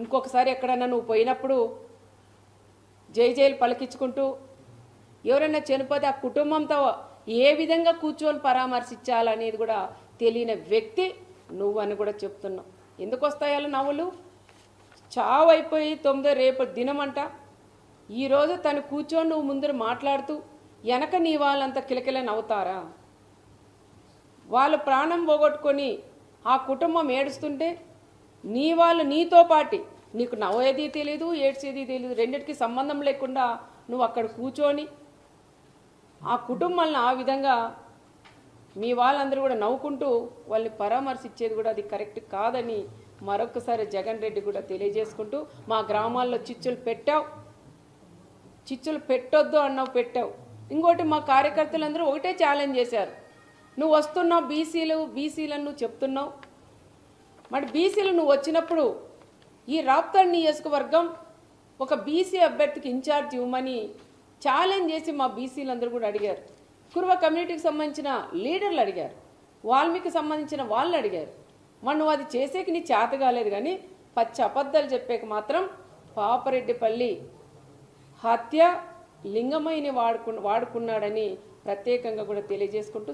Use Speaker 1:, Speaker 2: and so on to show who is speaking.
Speaker 1: ఇంకొకసారి ఎక్కడన్నా నువ్వు పోయినప్పుడు జై జైలు పలికించుకుంటూ ఎవరైనా చనిపోతే ఆ కుటుంబంతో ఏ విధంగా కూర్చొని పరామర్శించాలనేది కూడా తెలియని వ్యక్తి నువ్వు అని కూడా చెప్తున్నావు. ఎందుకు వస్తాయాలు నవ్వులు? చావు అయిపోయి 9 రేపు దినమంట. ఈరోజు తను కూర్చొని నువ్వు ముందర మాట్లాడుతూ వెనక నీ వాళ్ళంతా కిలకిల నవ్వుతారా? వాళ్ళు ప్రాణం పోగొట్టుకొని ఆ కుటుంబం ఏడుస్తుంటే నీ వాళ్ళు నీతో పాటి నీకు నవ్వేది తెలియదు, ఏడ్చేది తెలియదు, రెండింటికి సంబంధం లేకుండా నువ్వు అక్కడ కూర్చొని ఆ కుటుంబాలను ఆ విధంగా మీ వాళ్ళందరూ కూడా నవ్వుకుంటూ వాళ్ళని పరామర్శించేది కూడా అది కరెక్ట్ కాదని మరొకసారి జగన్ రెడ్డి కూడా తెలియజేసుకుంటూ, మా గ్రామాల్లో చిచ్చులు పెట్టావు, చిచ్చులు పెట్టొద్దు అన్నావు, పెట్టావు. ఇంకోటి మా కార్యకర్తలందరూ ఒకటే ఛాలెంజ్ చేశారు, నువ్వు వస్తున్నావు బీసీలను నువ్వు చెప్తున్నావు, మరి బీసీలు నువ్వు వచ్చినప్పుడు ఈ రాప్తాడు నియోజకవర్గం ఒక బీసీ అభ్యర్థికి ఇన్ఛార్జ్ ఇవ్వమని ఛాలెంజ్ చేసి మా బీసీలందరూ కూడా అడిగారు. కురువ కమ్యూనిటీకి సంబంధించిన లీడర్లు అడిగారు, వాల్మీకి సంబంధించిన వాళ్ళు అడిగారు. మరి నువ్వు అది చేసేకి నీ చేత కాలేదు, కానీ పచ్చి అబద్ధాలు చెప్పేక మాత్రం పాపరెడ్డిపల్లి హత్య లింగమైని వాడుకున్నాడని ప్రత్యేకంగా కూడా తెలియజేసుకుంటూ